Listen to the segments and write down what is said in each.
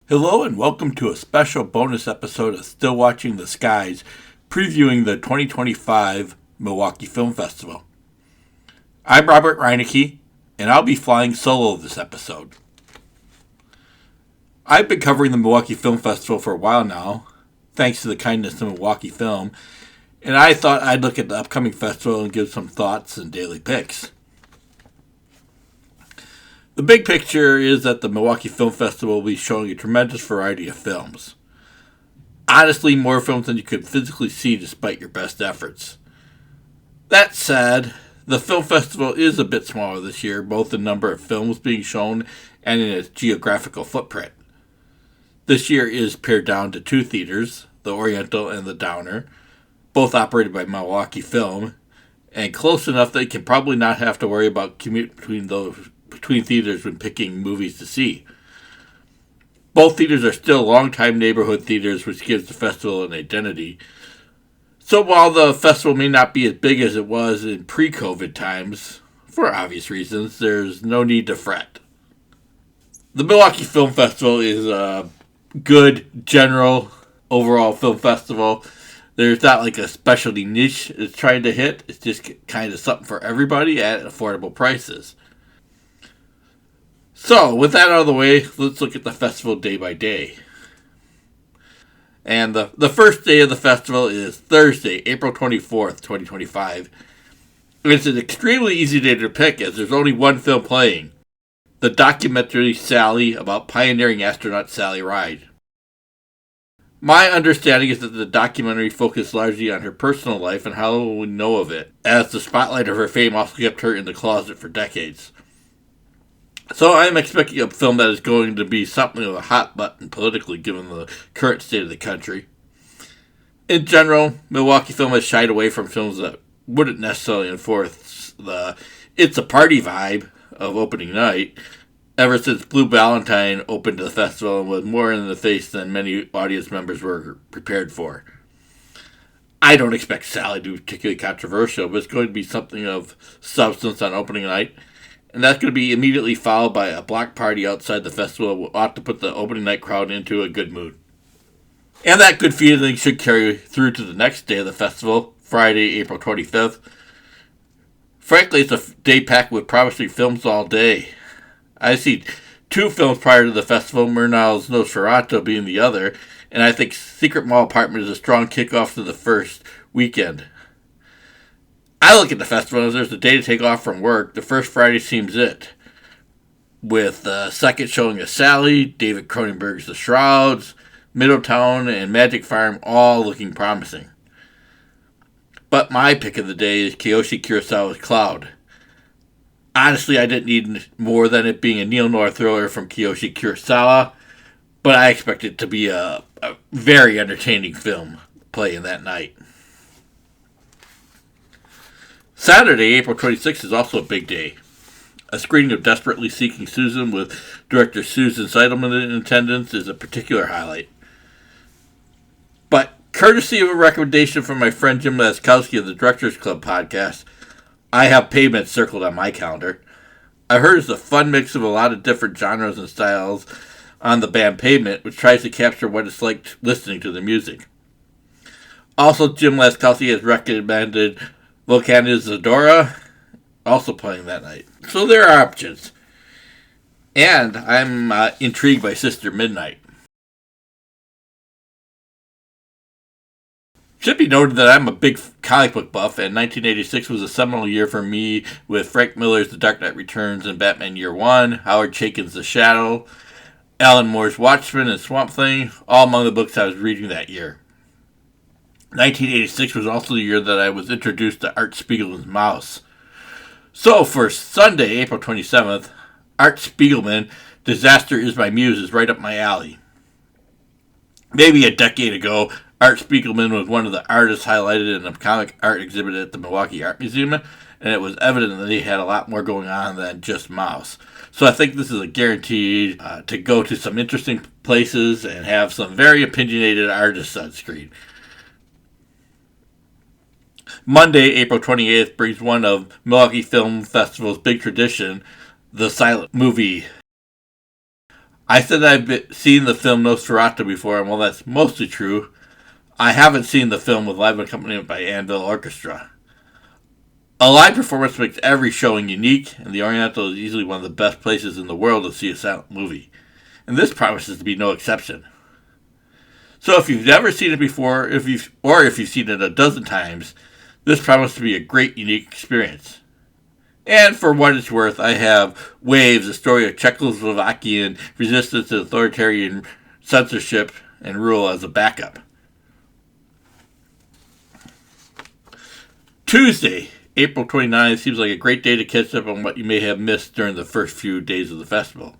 Hello and welcome to a special bonus episode of Still Watching the Skies, previewing the 2025 Milwaukee Film Festival. I'm Robert Reineke, and I'll be flying solo this episode. I've been covering the Milwaukee Film Festival for a while now, thanks to the kindness of Milwaukee Film, and I thought I'd look at the upcoming festival and give some thoughts and daily picks. The big picture is that the Milwaukee Film Festival will be showing a tremendous variety of films. Honestly, more films than you could physically see despite your best efforts. That said, the film festival is a bit smaller this year, both in number of films being shown and in its geographical footprint. This year is pared down to two theaters, the Oriental and the Downer, both operated by Milwaukee Film, and close enough that you can probably not have to worry about commute between theaters when picking movies to see. Both theaters are still longtime neighborhood theaters, which gives the festival an identity. So while the festival may not be as big as it was in pre-COVID times, for obvious reasons, there's no need to fret. The Milwaukee Film Festival is a good, general, overall film festival. There's not like a specialty niche it's trying to hit. It's just kind of something for everybody at affordable prices. So, with that out of the way, let's look at the festival day by day. And the first day of the festival is Thursday, April 24th, 2025. It's an extremely easy day to pick as there's only one film playing. The documentary Sally about pioneering astronaut Sally Ride. My understanding is that the documentary focused largely on her personal life and how we know of it, as the spotlight of her fame also kept her in the closet for decades. So I'm expecting a film that is going to be something of a hot button politically given the current state of the country. In general, Milwaukee Film has shied away from films that wouldn't necessarily enforce the "it's a party" vibe of opening night, ever since Blue Valentine opened the festival and was more in the face than many audience members were prepared for. I don't expect Sally to be particularly controversial, but it's going to be something of substance on opening night. And that's going to be immediately followed by a block party outside the festival that will ought to put the opening night crowd into a good mood. And that good feeling should carry through to the next day of the festival, Friday, April 25th. Frankly, it's a day packed with promising films all day. I see two films prior to the festival, Murnau's Nosferatu being the other, and I think Secret Mall Apartment is a strong kickoff to the first weekend. I look at the festival as there's a day to take off from work. The first Friday seems it, with the second showing of Sally, David Cronenberg's The Shrouds, Middletown, and Magic Farm all looking promising. But my pick of the day is Kiyoshi Kurosawa's Cloud. Honestly, I didn't need more than it being a neo-noir thriller from Kiyoshi Kurosawa, but I expect it to be a very entertaining film playing that night. Saturday, April 26th is also a big day. A screening of Desperately Seeking Susan with director Susan Seidelman in attendance is a particular highlight. But courtesy of a recommendation from my friend Jim Laskowski of the Directors Club podcast, I have Pavement circled on my calendar. I heard it's a fun mix of a lot of different genres and styles on the band Pavement, which tries to capture what it's like listening to the music. Also, Jim Laskowski has recommended Volcano Zadora, also playing that night. So there are options. And I'm intrigued by Sister Midnight. Should be noted that I'm a big comic book buff, and 1986 was a seminal year for me with Frank Miller's The Dark Knight Returns and Batman Year One, Howard Chaykin's The Shadow, Alan Moore's Watchmen and Swamp Thing, all among the books I was reading that year. 1986 was also the year that I was introduced to Art Spiegelman's Mouse. So for Sunday, April 27th, Art Spiegelman, Disaster is My Muse is right up my alley. Maybe a decade ago, Art Spiegelman was one of the artists highlighted in a comic art exhibit at the Milwaukee Art Museum, and it was evident that he had a lot more going on than just Mouse. So I think this is a guaranteed to go to some interesting places and have some very opinionated artists on screen. Monday, April 28th, brings one of Milwaukee Film Festival's big tradition, the silent movie. I said seen the film Nosferatu before, and while that's mostly true, I haven't seen the film with live accompaniment by Anvil Orchestra. A live performance makes every showing unique, and the Oriental is easily one of the best places in the world to see a silent movie. And this promises to be no exception. So if you've never seen it before, if you've seen it a dozen times, this promises to be a great, unique experience. And for what it's worth, I have Waves, a story of Czechoslovakian resistance to authoritarian censorship and rule as a backup. Tuesday, April 29th seems like a great day to catch up on what you may have missed during the first few days of the festival.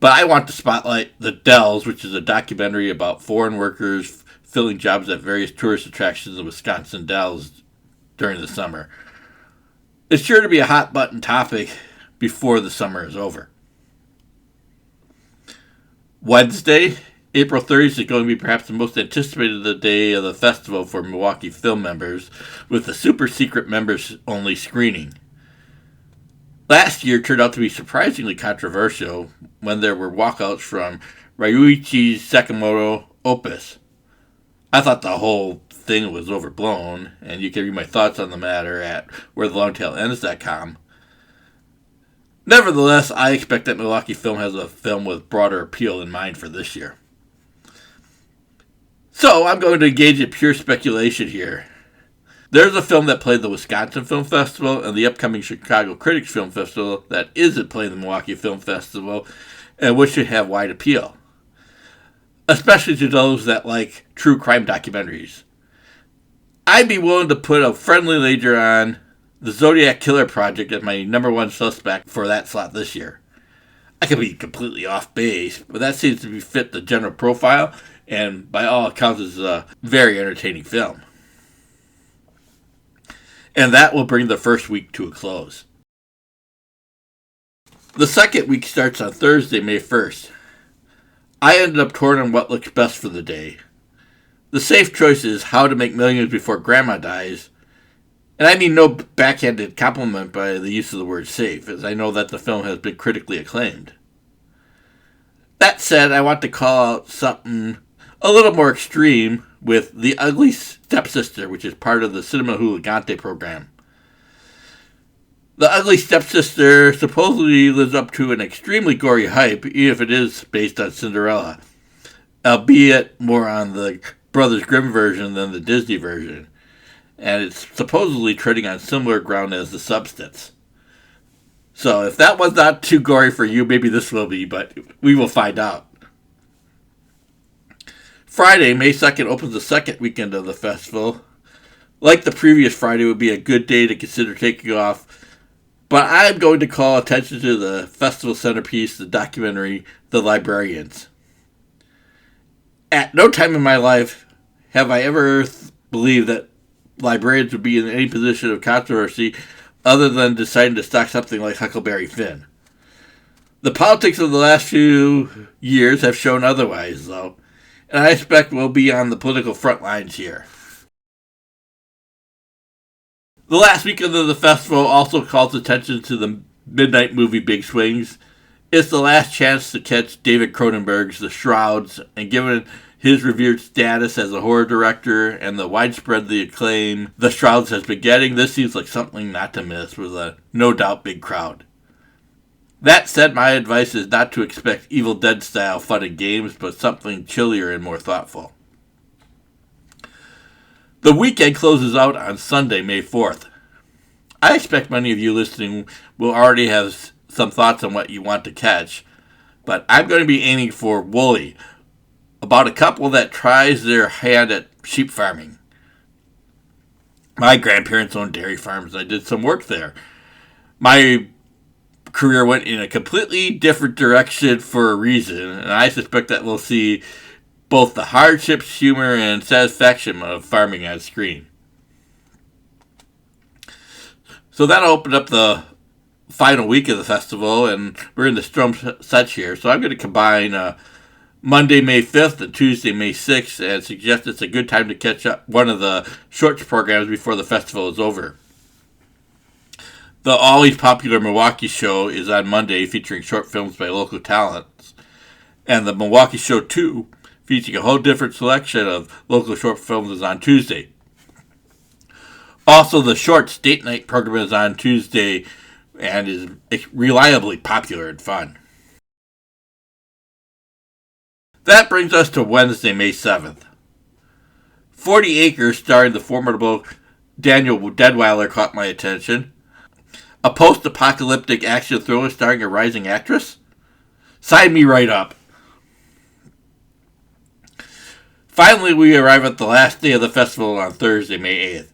But I want to spotlight The Dells, which is a documentary about foreign workers filling jobs at various tourist attractions in Wisconsin Dells during the summer. It's sure to be a hot-button topic before the summer is over. Wednesday, April 30th is going to be perhaps the most anticipated day of the festival for Milwaukee Film members, with the super-secret members-only screening. Last year turned out to be surprisingly controversial when there were walkouts from Ryuichi Sakamoto Opus. I thought the whole thing was overblown, and you can read my thoughts on the matter at wherethelongtailends.com. Nevertheless, I expect that Milwaukee Film has a film with broader appeal in mind for this year. So I'm going to engage in pure speculation here. There's a film that played the Wisconsin Film Festival and the upcoming Chicago Critics Film Festival that isn't playing the Milwaukee Film Festival and which should have wide appeal, especially to those that like true crime documentaries. I'd be willing to put a friendly wager on the Zodiac Killer Project as my number one suspect for that slot this year. I could be completely off base, but that seems to fit the general profile, and by all accounts is a very entertaining film. And that will bring the first week to a close. The second week starts on Thursday, May 1st. I ended up torn on what looks best for the day. The safe choice is How to Make Millions Before Grandma Dies, and I mean no backhanded compliment by the use of the word safe, as I know that the film has been critically acclaimed. That said, I want to call out something a little more extreme with The Ugly Stepsister, which is part of the Cinema Huligante program. The Ugly Stepsister supposedly lives up to an extremely gory hype, even if it is based on Cinderella, albeit more on the Brothers Grimm version than the Disney version, and it's supposedly treading on similar ground as The Substance. So if that was not too gory for you, maybe this will be, but we will find out. Friday, May 2nd, opens the second weekend of the festival. Like the previous Friday, would be a good day to consider taking off, but I'm going to call attention to the festival centerpiece, the documentary, The Librarians. At no time in my life have I ever believed that librarians would be in any position of controversy other than deciding to stock something like Huckleberry Finn. The politics of the last few years have shown otherwise, though, and I expect we'll be on the political front lines here. The last weekend of the festival also calls attention to the midnight movie Big Swings. It's the last chance to catch David Cronenberg's The Shrouds, and given his revered status as a horror director and the widespread acclaim The Shrouds has been getting, this seems like something not to miss with a no doubt big crowd. That said, my advice is not to expect Evil Dead style fun and games, but something chillier and more thoughtful. The weekend closes out on Sunday, May 4th. I expect many of you listening will already have some thoughts on what you want to catch, but I'm going to be aiming for Wooly, about a couple that tries their hand at sheep farming. My grandparents owned dairy farms, and I did some work there. My career went in a completely different direction for a reason, and I suspect that we'll see both the hardships, humor, and satisfaction of farming on screen. So that'll open up the final week of the festival, and we're in the Strom Such here, so I'm going to combine Monday, May 5th and Tuesday, May 6th, and suggest it's a good time to catch up one of the shorts programs before the festival is over. The always popular Milwaukee show is on Monday, featuring short films by local talents, And the Milwaukee Show 2, featuring a whole different selection of local short films, is on Tuesday. Also, the Shorts Date Night program is on Tuesday and is reliably popular and fun. That brings us to Wednesday, May 7th. 40 Acres, starring the formidable Daniel Deadweiler, caught my attention. A post-apocalyptic action thriller starring a rising actress? Sign me right up. Finally, we arrive at the last day of the festival on Thursday, May 8th.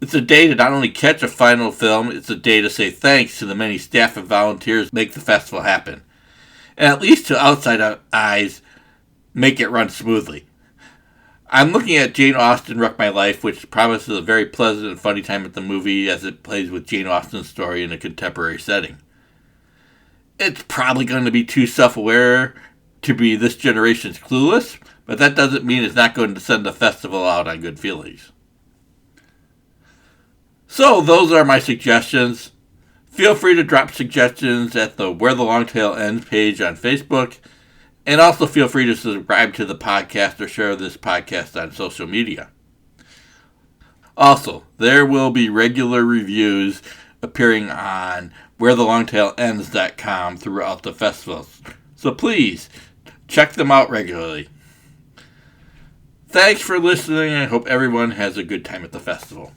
It's a day to not only catch a final film, it's a day to say thanks to the many staff and volunteers who make the festival happen. And at least to outside eyes, make it run smoothly. I'm looking at Jane Austen Wreck My Life, which promises a very pleasant and funny time at the movie as it plays with Jane Austen's story in a contemporary setting. It's probably going to be too self-aware to be this generation's Clueless, but that doesn't mean it's not going to send the festival out on good feelings. So those are my suggestions. Feel free to drop suggestions at the Where the Long Tail Ends page on Facebook, and also feel free to subscribe to the podcast or share this podcast on social media. Also, there will be regular reviews appearing on wherethelongtailends.com throughout the festival, so please check them out regularly. Thanks for listening. I hope everyone has a good time at the festival.